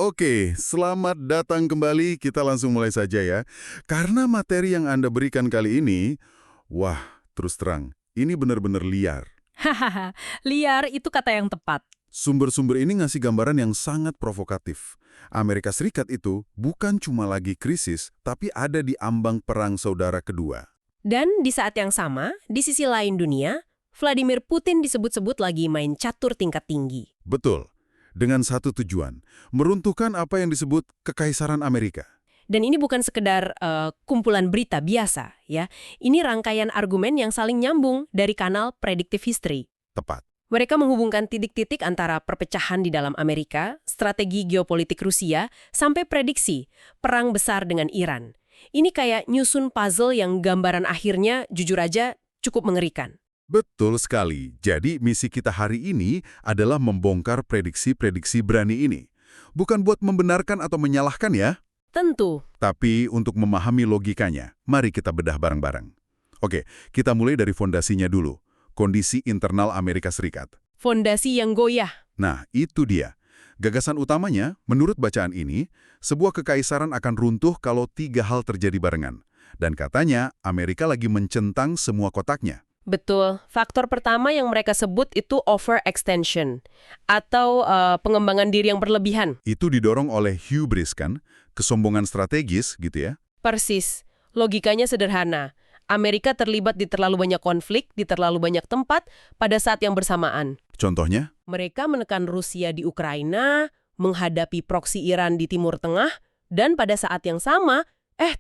Oke, selamat datang kembali. Kita langsung mulai saja ya. Karena materi yang Anda berikan kali ini, wah, terus terang, ini benar-benar liar. Hahaha, liar itu kata yang tepat. Sumber-sumber ini ngasih gambaran yang sangat provokatif. Amerika Serikat itu bukan cuma lagi krisis, tapi ada di ambang perang saudara kedua. Dan di saat yang sama, di sisi lain dunia, Vladimir Putin disebut-sebut lagi main catur tingkat tinggi. Betul. Dengan satu tujuan, meruntuhkan apa yang disebut Kekaisaran Amerika. Dan ini bukan sekedar kumpulan berita biasa, ya. Ini rangkaian argumen yang saling nyambung dari kanal Predictive History. Tepat. Mereka menghubungkan titik-titik antara perpecahan di dalam Amerika, strategi geopolitik Rusia, sampai prediksi perang besar dengan Iran. Ini kayak nyusun puzzle yang gambaran akhirnya, jujur aja, cukup mengerikan. Betul sekali. Jadi misi kita hari ini adalah membongkar prediksi-prediksi berani ini. Bukan buat membenarkan atau menyalahkan ya, Tentu. tapi untuk memahami logikanya. Mari kita bedah bareng-bareng. Oke, kita mulai dari fondasinya dulu. Kondisi internal Amerika Serikat. Fondasi yang goyah. Nah, itu dia. Gagasan utamanya, menurut bacaan ini, sebuah kekaisaran akan runtuh kalau 3 hal terjadi barengan. Dan katanya, Amerika lagi mencentang semua kotaknya. Betul. Faktor pertama yang mereka sebut itu overextension atau pengembangan diri yang berlebihan. Itu didorong oleh hubris kan, kesombongan strategis gitu ya. Persis. Logikanya sederhana. Amerika terlibat di terlalu banyak konflik, di terlalu banyak tempat, pada saat yang bersamaan. Contohnya, Mereka menekan Rusia di Ukraina, menghadapi proksi Iran di Timur Tengah, dan pada saat yang sama,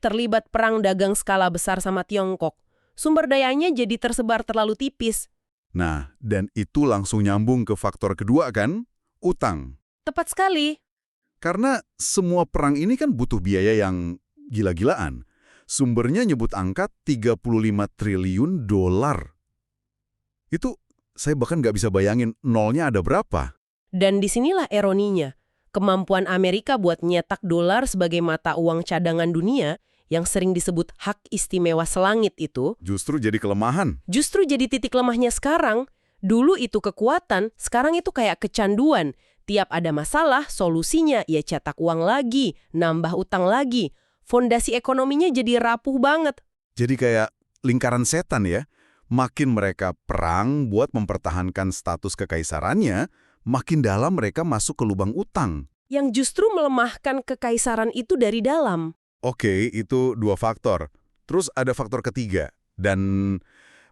terlibat perang dagang skala besar sama Tiongkok. Sumber dayanya jadi tersebar terlalu tipis. nah, dan itu langsung nyambung ke faktor kedua kan, utang. Tepat sekali. Karena semua perang ini kan butuh biaya yang gila-gilaan. Sumbernya nyebut angka 35 triliun dolar. Itu saya bahkan nggak bisa bayangin nolnya ada berapa. Dan disinilah ironinya. Kemampuan Amerika buat nyetak dolar sebagai mata uang cadangan dunia yang sering disebut hak istimewa selangit itu, Justru jadi kelemahan. justru jadi titik lemahnya sekarang. Dulu itu kekuatan, sekarang itu kayak kecanduan. Tiap ada masalah, solusinya ya cetak uang lagi, nambah utang lagi. Fondasi ekonominya jadi rapuh banget. Jadi kayak lingkaran setan ya. Makin mereka perang buat mempertahankan status kekaisarannya, makin dalam mereka masuk ke lubang utang. Yang justru melemahkan kekaisaran itu dari dalam. Oke, itu 2 faktor. Terus ada faktor ketiga. Dan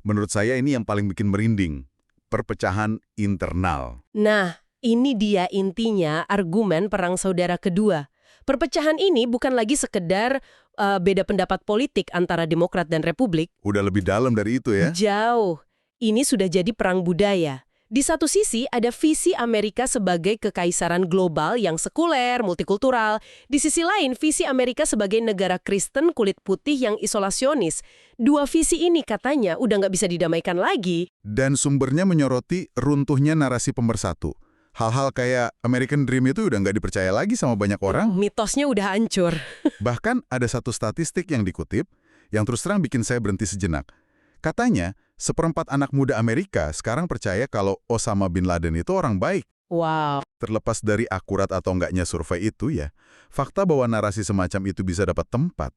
menurut saya ini yang paling bikin merinding. Perpecahan internal. Nah, ini dia intinya argumen perang saudara kedua. Perpecahan ini bukan lagi sekedar beda pendapat politik antara Demokrat dan Republik. Udah lebih dalam dari itu ya. Jauh. Ini sudah jadi perang budaya. Di satu sisi ada visi Amerika sebagai kekaisaran global yang sekuler, multikultural. Di sisi lain visi Amerika sebagai negara Kristen kulit putih yang isolasionis. Dua visi ini katanya udah nggak bisa didamaikan lagi. Dan sumbernya menyoroti runtuhnya narasi pemersatu. Hal-hal kayak American Dream itu udah nggak dipercaya lagi sama banyak orang. Mitosnya udah hancur. Bahkan ada satu statistik yang dikutip, yang terus terang bikin saya berhenti sejenak. Katanya, 1/4 anak muda Amerika sekarang percaya kalau Osama Bin Laden itu orang baik. Wow. Terlepas dari akurat atau enggaknya survei itu ya, fakta bahwa narasi semacam itu bisa dapat tempat,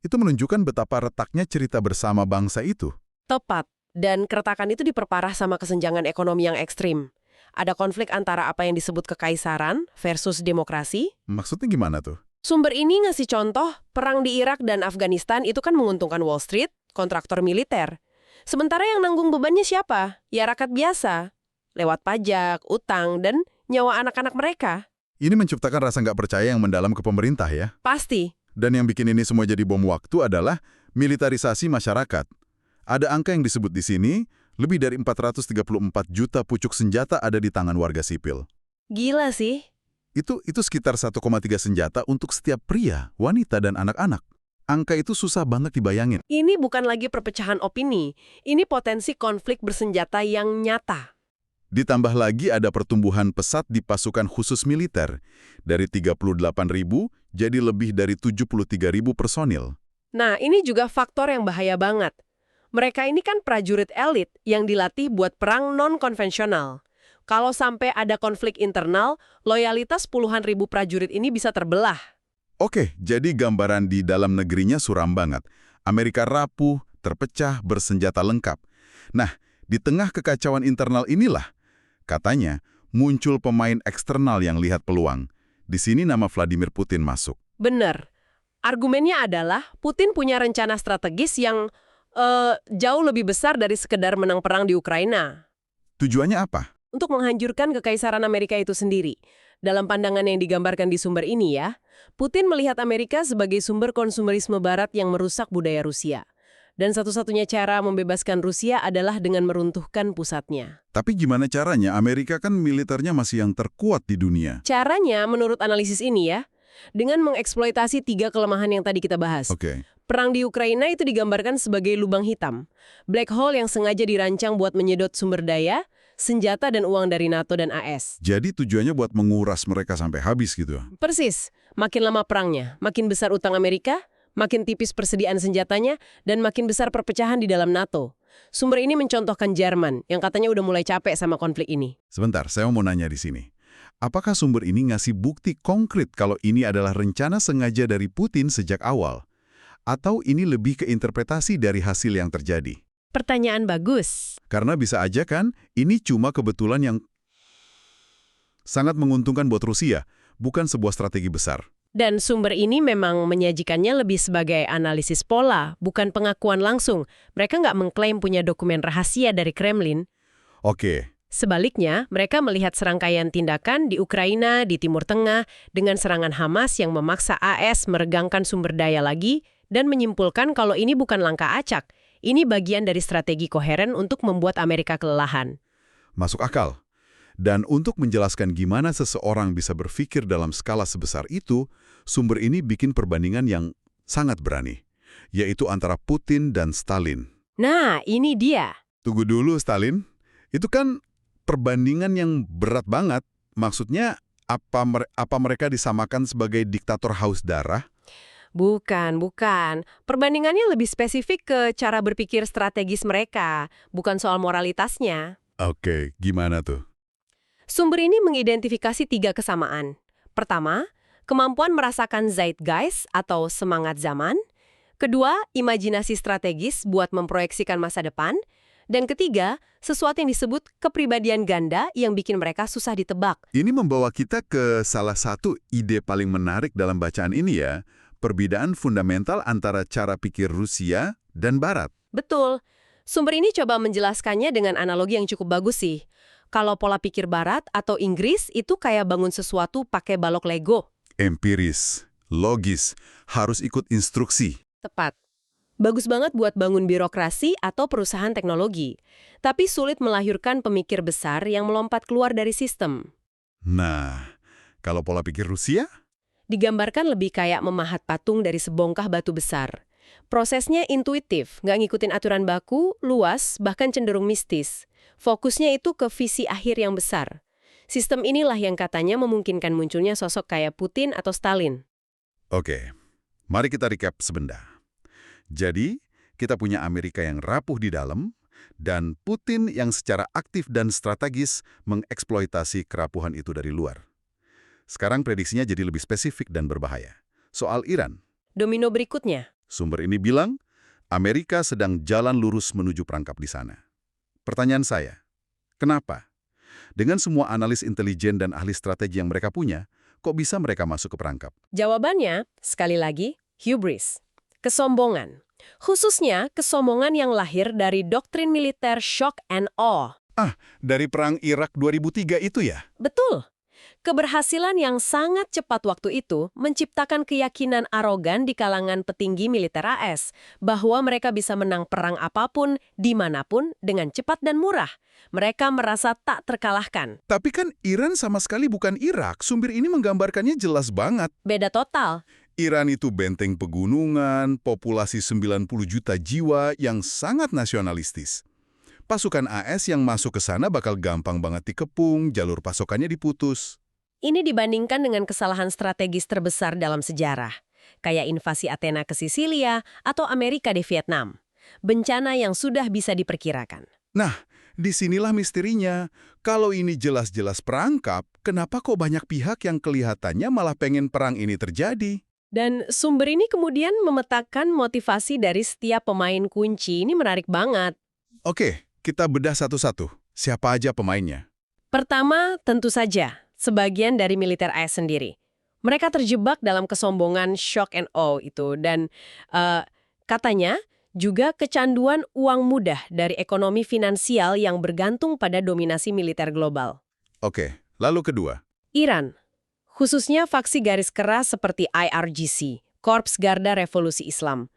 itu menunjukkan betapa retaknya cerita bersama bangsa itu. Tepat. Dan keretakan itu diperparah sama kesenjangan ekonomi yang ekstrim. Ada konflik antara apa yang disebut kekaisaran versus demokrasi. Maksudnya gimana tuh? Sumber ini ngasih contoh, perang di Irak dan Afghanistan itu kan menguntungkan Wall Street, kontraktor militer. Sementara yang nanggung bebannya siapa? Ya rakyat biasa. Lewat pajak, utang, dan nyawa anak-anak mereka. Ini menciptakan rasa nggak percaya yang mendalam ke pemerintah ya. Pasti. Dan yang bikin ini semua jadi bom waktu adalah militarisasi masyarakat. Ada angka yang disebut di sini, lebih dari 434 juta pucuk senjata ada di tangan warga sipil. Gila sih. Itu sekitar 1,3 senjata untuk setiap pria, wanita, dan anak-anak. Angka itu susah banget dibayangin. Ini bukan lagi perpecahan opini. Ini potensi konflik bersenjata yang nyata. Ditambah lagi ada pertumbuhan pesat di pasukan khusus militer. Dari 38.000 jadi lebih dari 73.000 personil. Nah, ini juga faktor yang bahaya banget. Mereka ini kan prajurit elit yang dilatih buat perang non-konvensional. Kalau sampai ada konflik internal, loyalitas puluhan ribu prajurit ini bisa terbelah. Oke, jadi gambaran di dalam negerinya suram banget. Amerika rapuh, terpecah, bersenjata lengkap. Nah, di tengah kekacauan internal inilah, katanya, muncul pemain eksternal yang lihat peluang. Di sini nama Vladimir Putin masuk. Benar. Argumennya adalah Putin punya rencana strategis yang jauh lebih besar dari sekedar menang perang di Ukraina. Tujuannya apa? Untuk menghancurkan kekaisaran Amerika itu sendiri. Dalam pandangan yang digambarkan di sumber ini ya, Putin melihat Amerika sebagai sumber konsumerisme barat yang merusak budaya Rusia. Dan satu-satunya cara membebaskan Rusia adalah dengan meruntuhkan pusatnya. Tapi gimana caranya? Amerika kan militernya masih yang terkuat di dunia. Caranya, menurut analisis ini ya, dengan mengeksploitasi 3 kelemahan yang tadi kita bahas. Oke. Perang di Ukraina itu digambarkan sebagai lubang hitam. Black hole yang sengaja dirancang buat menyedot sumber daya, senjata dan uang dari NATO dan AS. Jadi tujuannya buat menguras mereka sampai habis gitu. Persis. Makin lama perangnya, makin besar utang Amerika, makin tipis persediaan senjatanya, dan makin besar perpecahan di dalam NATO. Sumber ini mencontohkan Jerman, yang katanya udah mulai capek sama konflik ini. Sebentar, saya mau nanya di sini. Apakah sumber ini ngasih bukti konkret kalau ini adalah rencana sengaja dari Putin sejak awal? Atau ini lebih ke interpretasi dari hasil yang terjadi? Pertanyaan bagus. Karena bisa aja kan, ini cuma kebetulan yang sangat menguntungkan buat Rusia, bukan sebuah strategi besar. Dan sumber ini memang menyajikannya lebih sebagai analisis pola, bukan pengakuan langsung. Mereka nggak mengklaim punya dokumen rahasia dari Kremlin. Oke. Sebaliknya, mereka melihat serangkaian tindakan di Ukraina, di Timur Tengah, dengan serangan Hamas yang memaksa AS meregangkan sumber daya lagi, dan menyimpulkan kalau ini bukan langkah acak. Ini bagian dari strategi koheren untuk membuat Amerika kelelahan. Masuk akal. Dan untuk menjelaskan gimana seseorang bisa berpikir dalam skala sebesar itu, sumber ini bikin perbandingan yang sangat berani, yaitu antara Putin dan Stalin. Nah, ini dia. Tunggu dulu, Stalin. Itu kan perbandingan yang berat banget. Maksudnya, apa mereka disamakan sebagai diktator haus darah? Bukan. Perbandingannya lebih spesifik ke cara berpikir strategis mereka, bukan soal moralitasnya. Oke, gimana tuh? Sumber ini mengidentifikasi 3 kesamaan. Pertama, kemampuan merasakan zeitgeist atau semangat zaman. Kedua, imajinasi strategis buat memproyeksikan masa depan. Dan ketiga, sesuatu yang disebut kepribadian ganda yang bikin mereka susah ditebak. Ini membawa kita ke salah satu ide paling menarik dalam bacaan ini ya, perbedaan fundamental antara cara pikir Rusia dan Barat. Betul. Sumber ini coba menjelaskannya dengan analogi yang cukup bagus sih. Kalau pola pikir Barat atau Inggris itu kayak bangun sesuatu pakai balok Lego. Empiris, logis, harus ikut instruksi. Tepat. Bagus banget buat bangun birokrasi atau perusahaan teknologi. Tapi sulit melahirkan pemikir besar yang melompat keluar dari sistem. Nah, kalau pola pikir Rusia? Digambarkan lebih kayak memahat patung dari sebongkah batu besar. Prosesnya intuitif, nggak ngikutin aturan baku, luas, bahkan cenderung mistis. Fokusnya itu ke visi akhir yang besar. Sistem inilah yang katanya memungkinkan munculnya sosok kayak Putin atau Stalin. Oke, mari kita recap sebentar. Jadi, kita punya Amerika yang rapuh di dalam, dan Putin yang secara aktif dan strategis mengeksploitasi kerapuhan itu dari luar. Sekarang prediksinya jadi lebih spesifik dan berbahaya. Soal Iran. Domino berikutnya. Sumber ini bilang, Amerika sedang jalan lurus menuju perangkap di sana. Pertanyaan saya, kenapa? Dengan semua analis intelijen dan ahli strategi yang mereka punya, kok bisa mereka masuk ke perangkap? Jawabannya, sekali lagi, hubris. Kesombongan. Khususnya kesombongan yang lahir dari doktrin militer shock and awe. Dari perang Irak 2003 itu ya? Betul. Keberhasilan yang sangat cepat waktu itu menciptakan keyakinan arogan di kalangan petinggi militer AS bahwa mereka bisa menang perang apapun, dimanapun, dengan cepat dan murah. Mereka merasa tak terkalahkan. Tapi kan Iran sama sekali bukan Irak. Sumber ini menggambarkannya jelas banget. Beda total. Iran itu benteng pegunungan, populasi 90 juta jiwa yang sangat nasionalistis. Pasukan AS yang masuk ke sana bakal gampang banget dikepung, jalur pasokannya diputus. Ini dibandingkan dengan kesalahan strategis terbesar dalam sejarah, kayak invasi Athena ke Sisilia atau Amerika di Vietnam. Bencana yang sudah bisa diperkirakan. Nah, Disinilah misterinya. Kalau ini jelas-jelas perangkap, kenapa kok banyak pihak yang kelihatannya malah pengen perang ini terjadi? Dan sumber ini kemudian memetakan motivasi dari setiap pemain kunci. Ini menarik banget. Oke, kita bedah satu-satu. Siapa aja pemainnya? Pertama, tentu saja, sebagian dari militer AS sendiri. Mereka terjebak dalam kesombongan shock and awe itu. Dan katanya juga kecanduan uang mudah dari ekonomi finansial yang bergantung pada dominasi militer global. Oke, lalu kedua. Iran, khususnya faksi garis keras seperti IRGC, Korps Garda Revolusi Islam.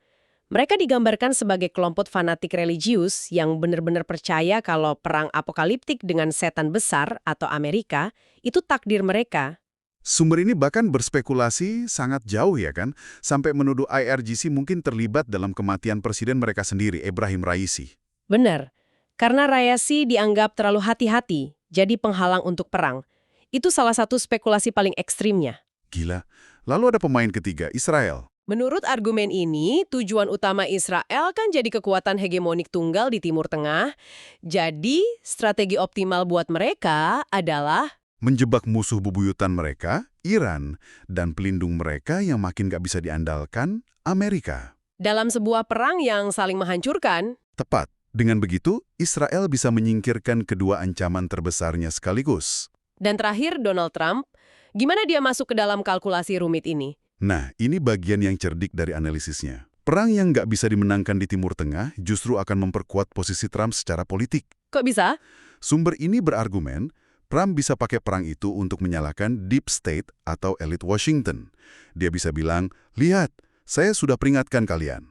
Mereka digambarkan sebagai kelompok fanatik religius yang benar-benar percaya kalau perang apokaliptik dengan setan besar atau Amerika itu takdir mereka. Sumber ini bahkan berspekulasi sangat jauh ya kan, sampai menuduh IRGC mungkin terlibat dalam kematian presiden mereka sendiri, Ebrahim Raisi. Benar, karena Rayasi dianggap terlalu hati-hati, jadi penghalang untuk perang. Itu salah satu spekulasi paling ekstrimnya. Gila. Lalu ada pemain ketiga, Israel. Menurut argumen ini, tujuan utama Israel kan jadi kekuatan hegemonik tunggal di Timur Tengah. Jadi, strategi optimal buat mereka adalah Menjebak musuh bebuyutan mereka, Iran, dan pelindung mereka yang makin gak bisa diandalkan, Amerika. dalam sebuah perang yang saling menghancurkan. Tepat. Dengan begitu, Israel bisa menyingkirkan kedua ancaman terbesarnya sekaligus. Dan terakhir, Donald Trump. Gimana dia masuk ke dalam kalkulasi rumit ini? Nah, ini bagian yang cerdik dari analisisnya. Perang yang nggak bisa dimenangkan di Timur Tengah justru akan memperkuat posisi Trump secara politik. Kok bisa? Sumber ini berargumen, Trump bisa pakai perang itu untuk menyalahkan Deep State atau elit Washington. Dia bisa bilang, lihat, saya sudah peringatkan kalian.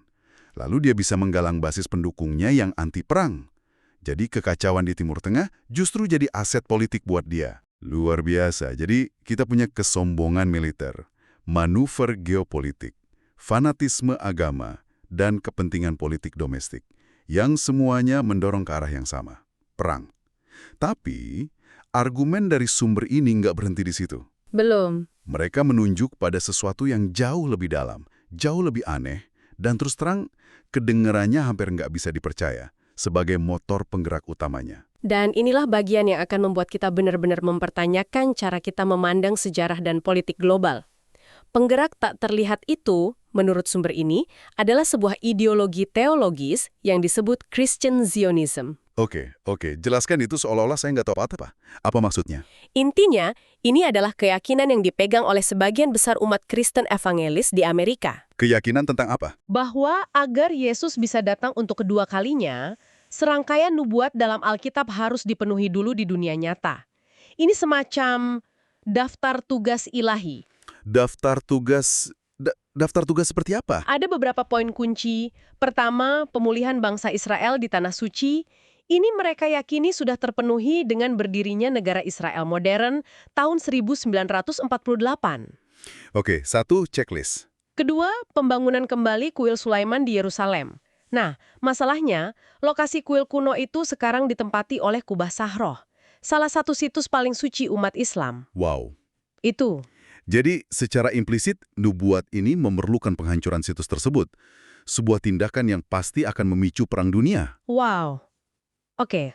Lalu dia bisa menggalang basis pendukungnya yang anti-perang. Jadi kekacauan di Timur Tengah justru jadi aset politik buat dia. Luar biasa, jadi kita punya kesombongan militer, manuver geopolitik, fanatisme agama, dan kepentingan politik domestik, yang semuanya mendorong ke arah yang sama, perang. Tapi, argumen dari sumber ini nggak berhenti di situ. Belum. Mereka menunjuk pada sesuatu yang jauh lebih dalam, jauh lebih aneh, dan terus terang kedengarannya hampir nggak bisa dipercaya sebagai motor penggerak utamanya. Dan inilah bagian yang akan membuat kita benar-benar mempertanyakan cara kita memandang sejarah dan politik global. Penggerak tak terlihat itu, menurut sumber ini, adalah sebuah ideologi teologis yang disebut Christian Zionism. Oke, jelaskan itu seolah-olah saya nggak tahu apa-apa. Apa maksudnya? Intinya, ini adalah keyakinan yang dipegang oleh sebagian besar umat Kristen evangelis di Amerika. Keyakinan tentang apa? Bahwa agar Yesus bisa datang untuk kedua kalinya, serangkaian nubuat dalam Alkitab harus dipenuhi dulu di dunia nyata. Ini semacam daftar tugas ilahi. Daftar tugas seperti apa? Ada beberapa poin kunci. Pertama, pemulihan bangsa Israel di Tanah Suci. Ini mereka yakini sudah terpenuhi dengan berdirinya negara Israel modern tahun 1948. Oke, 1, checklist. Kedua, pembangunan kembali kuil Sulaiman di Yerusalem. Nah, masalahnya, lokasi kuil kuno itu sekarang ditempati oleh Kubah Sahroh, salah satu situs paling suci umat Islam. Wow. Itu. Jadi, secara implisit, nubuat ini memerlukan penghancuran situs tersebut. Sebuah tindakan yang pasti akan memicu perang dunia. Wow. Oke.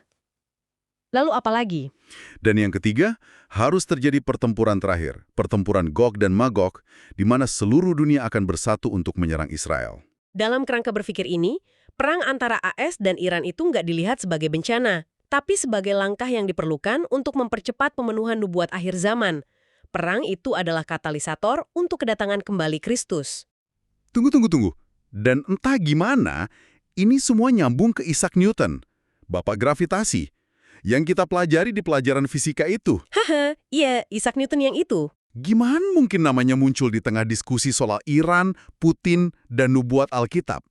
Lalu apa lagi? Dan yang ketiga, harus terjadi pertempuran terakhir, pertempuran Gog dan Magog, di mana seluruh dunia akan bersatu untuk menyerang Israel. Dalam kerangka berpikir ini, perang antara AS dan Iran itu nggak dilihat sebagai bencana, tapi sebagai langkah yang diperlukan untuk mempercepat pemenuhan nubuat akhir zaman. Perang itu adalah katalisator untuk kedatangan kembali Kristus. Tunggu. Dan entah gimana, ini semua nyambung ke Isaac Newton, bapak gravitasi, yang kita pelajari di pelajaran fisika itu. Haha, iya, Isaac Newton yang itu. Gimana mungkin namanya muncul di tengah diskusi soal Iran, Putin, dan nubuat Alkitab?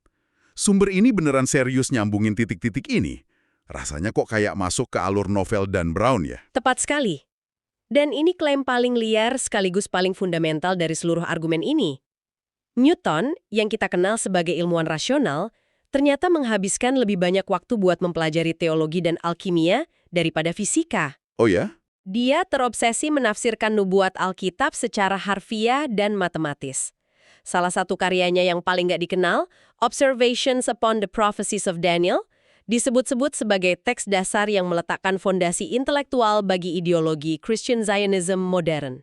Sumber ini beneran serius nyambungin titik-titik ini. Rasanya kok kayak masuk ke alur novel Dan Brown ya? Tepat sekali. Dan ini klaim paling liar sekaligus paling fundamental dari seluruh argumen ini. Newton, yang kita kenal sebagai ilmuwan rasional, ternyata menghabiskan lebih banyak waktu buat mempelajari teologi dan alkimia daripada fisika. Oh ya? Dia terobsesi menafsirkan nubuat Alkitab secara harfiah dan matematis. Salah satu karyanya yang paling nggak dikenal, Observations upon the Prophecies of Daniel, Disebut-sebut sebagai teks dasar yang meletakkan fondasi intelektual bagi ideologi Christian Zionism modern.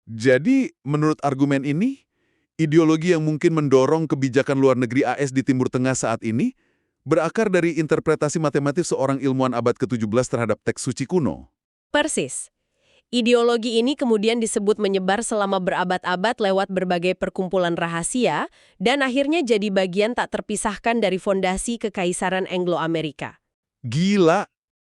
Jadi, menurut argumen ini, ideologi yang mungkin mendorong kebijakan luar negeri AS di Timur Tengah saat ini berakar dari interpretasi matematis seorang ilmuwan abad ke-17 terhadap teks suci kuno. Persis. Ideologi ini kemudian disebut menyebar selama berabad-abad lewat berbagai perkumpulan rahasia dan akhirnya jadi bagian tak terpisahkan dari fondasi Kekaisaran Anglo-Amerika. Gila!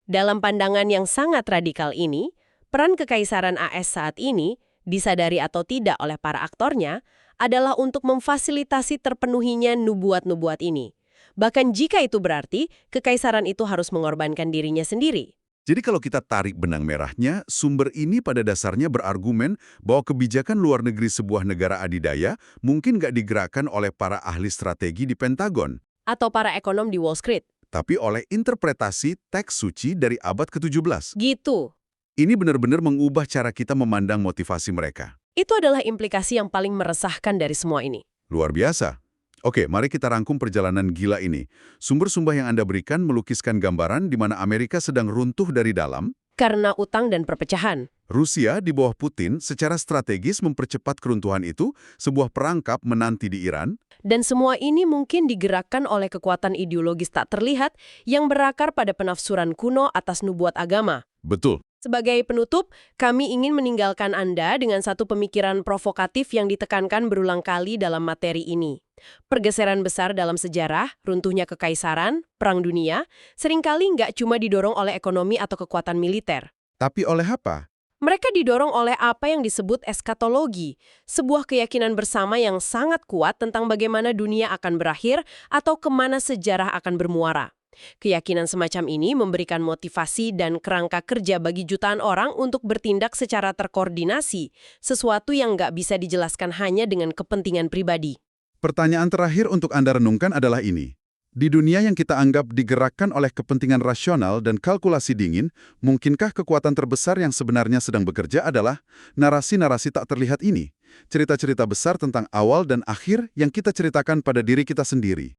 Dalam pandangan yang sangat radikal ini, peran Kekaisaran AS saat ini, disadari atau tidak oleh para aktornya, adalah untuk memfasilitasi terpenuhinya nubuat-nubuat ini. Bahkan jika itu berarti, Kekaisaran itu harus mengorbankan dirinya sendiri. Jadi kalau kita tarik benang merahnya, sumber ini pada dasarnya berargumen bahwa kebijakan luar negeri sebuah negara adidaya mungkin nggak digerakkan oleh para ahli strategi di Pentagon, Atau para ekonom di Wall Street. tapi oleh interpretasi teks suci dari abad ke-17. Gitu. Ini benar-benar mengubah cara kita memandang motivasi mereka. Itu adalah implikasi yang paling meresahkan dari semua ini. Luar biasa. Oke, mari kita rangkum perjalanan gila ini. Sumber-sumber yang Anda berikan melukiskan gambaran di mana Amerika sedang runtuh dari dalam. Karena utang dan perpecahan. Rusia di bawah Putin secara strategis mempercepat keruntuhan itu, sebuah perangkap menanti di Iran. Dan semua ini mungkin digerakkan oleh kekuatan ideologis tak terlihat yang berakar pada penafsuran kuno atas nubuat agama. Betul. Sebagai penutup, kami ingin meninggalkan Anda dengan satu pemikiran provokatif yang ditekankan berulang kali dalam materi ini. Pergeseran besar dalam sejarah, runtuhnya kekaisaran, perang dunia, seringkali nggak cuma didorong oleh ekonomi atau kekuatan militer. Tapi oleh apa? Mereka didorong oleh apa yang disebut eskatologi, sebuah keyakinan bersama yang sangat kuat tentang bagaimana dunia akan berakhir atau kemana sejarah akan bermuara. Keyakinan semacam ini memberikan motivasi dan kerangka kerja bagi jutaan orang untuk bertindak secara terkoordinasi, sesuatu yang nggak bisa dijelaskan hanya dengan kepentingan pribadi. Pertanyaan terakhir untuk Anda renungkan adalah ini. Di dunia yang kita anggap digerakkan oleh kepentingan rasional dan kalkulasi dingin, mungkinkah kekuatan terbesar yang sebenarnya sedang bekerja adalah narasi-narasi tak terlihat ini? Cerita-cerita besar tentang awal dan akhir yang kita ceritakan pada diri kita sendiri.